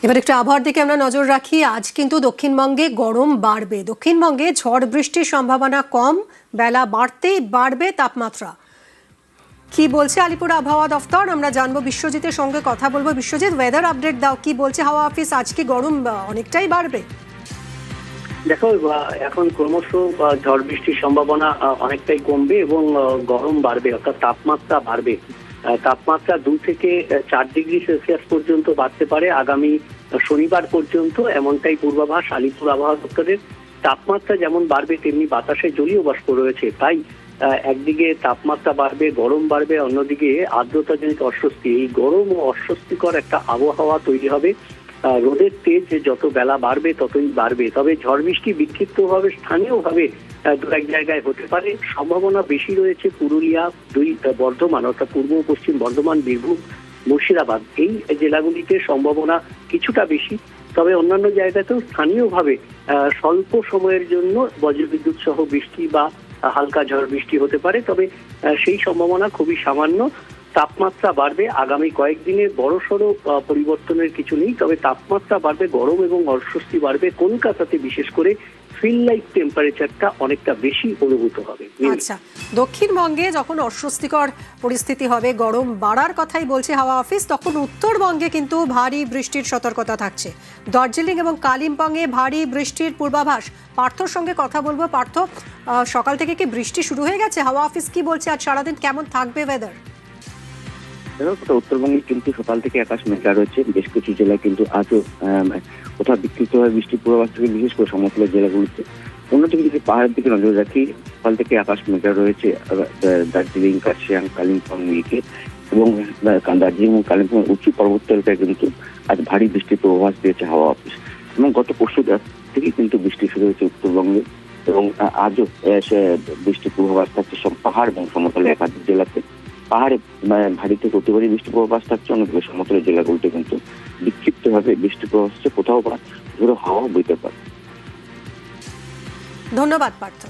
এবার একটু আবহাওয়ার দিকে আমরা নজর রাখি। আজ কিন্তু দক্ষিণবঙ্গে গরম বাড়বে। দক্ষিণবঙ্গে ঝড় বৃষ্টির সম্ভাবনা কম, বেলা বাড়তেই বাড়বে তাপমাত্রা। কি বলছে আলিপুর আবহাওয়া দফতর আমরা জানবো। বিশ্বজিতের সঙ্গে কথা বলবো। বিশ্বজিৎ, ওয়েদার আপডেট দাও, কি বলছে হাওয়া অফিস? আজকে গরম অনেকটাই বাড়বে। দেখো, এখন ক্রমশ ঝড় বৃষ্টির সম্ভাবনা অনেকটাই কমবে এবং গরম বাড়বে, অর্থাৎ তাপমাত্রা বাড়বে। তাপমাত্রা 2 থেকে 4 ডিগ্রি সেলসিয়াস পর্যন্ত বাড়তে পারে আগামী শনিবার পর্যন্ত, এমনটাই পূর্বাভাস আলিপুর আবহাওয়া দপ্তরের। তাপমাত্রা যেমন বাড়বে তেমনি বাতাসে জলীয় বাষ্প রয়েছে, তাই একদিকে তাপমাত্রা বাড়বে, গরম বাড়বে, অন্যদিকে আর্দ্রতাজনিত অস্বস্তি, এই গরম ও অস্বস্তিকর একটা আবহাওয়া তৈরি হবে। রোদের তেজ যত বেলা বাড়বে ততই বাড়বে। তবে ঝড় বৃষ্টি বিক্ষিপ্তভাবে স্থানীয়ভাবে দু এক জায়গায় হতে পারে। সম্ভাবনা বেশি রয়েছে পুরুলিয়া, বর্ধমান অর্থাৎ পূর্ব পশ্চিম বর্ধমান, বীরভূম, মুর্শিদাবাদ, এই জেলাগুলিতে সম্ভাবনা কিছুটা বেশি। তবে অন্যান্য জায়গাতেও স্থানীয়ভাবে স্বল্প সময়ের জন্য বজ্রবিদ্যুৎ সহ বৃষ্টি বা হালকা ঝড় বৃষ্টি হতে পারে, তবে সেই সম্ভাবনা খুবই সামান্য। তাপমাত্রা বাড়বে আগামী কয়েকদিনের বড়সড় পরিবর্তনের কিছু নেই, তবে তাপমাত্রা বাড়বে, গরম এবং অস্বস্তি বাড়বে। কলকাতাতে বিশেষ করে ফিল লাইক টেম্পারেচারটা অনেকটা বেশি অনুভূত হবে। আচ্ছা, দক্ষিণবঙ্গে যখন অস্বস্তিকর পরিস্থিতি হবে, গরম বাড়ার কথাই বলছে হাওয়া অফিস, তখন উত্তরবঙ্গে কিন্তু ভারী বৃষ্টির সতর্কতা থাকছে। দার্জিলিং এবং কালিম্পংয়ে ভারী বৃষ্টির পূর্বাভাস। পার্থর সঙ্গে কথা বলবো। পার্থ, সকাল থেকে কি বৃষ্টি শুরু হয়ে গেছে? হাওয়া অফিস কি বলছে আজ সারাদিন কেমন থাকবে ওয়েদার? উত্তরবঙ্গে কিন্তু সকাল থেকে আকাশ মেঘলা রয়েছে। বেশ কিছু জেলায় কিন্তু আজও কোথাও বিক্ষিপ্তভাবে বৃষ্টির পূর্বাভাস থেকে, বিশেষ করে সমতলের জেলাগুলিতে। অন্যদিকে যদি পাহাড়ের দিকে নজর রাখি, সকাল থেকে আকাশ মেঘলা রয়েছে দার্জিলিং, কার্শিয়াং, কালিম্পং দিকে, এবং দার্জিলিং এবং কালিম্পং উঁচু পর্বত এলাকায় কিন্তু আজ ভারী বৃষ্টির পূর্বাভাস দিয়েছে হাওয়া অফিস। এবং গত পরশু থেকে কিন্তু বৃষ্টি শুরু হয়েছে উত্তরবঙ্গে, এবং আজও বৃষ্টির পূর্বাভাস থাকছে সব পাহাড় এবং সমতল একাধিক জেলাতে। পাহাড়ে ভারী থেকে অতি ভারী বৃষ্টির পূর্বাভাস থাকছে, অন্যদিকে সমতলের জেলাগুলিতে কিন্তু বিক্ষিপ্তভাবে বৃষ্টির পূর্বাভাস, কোথাও বা ঝোড়ো হাওয়া বইতে পারে। ধন্যবাদ পার্থ।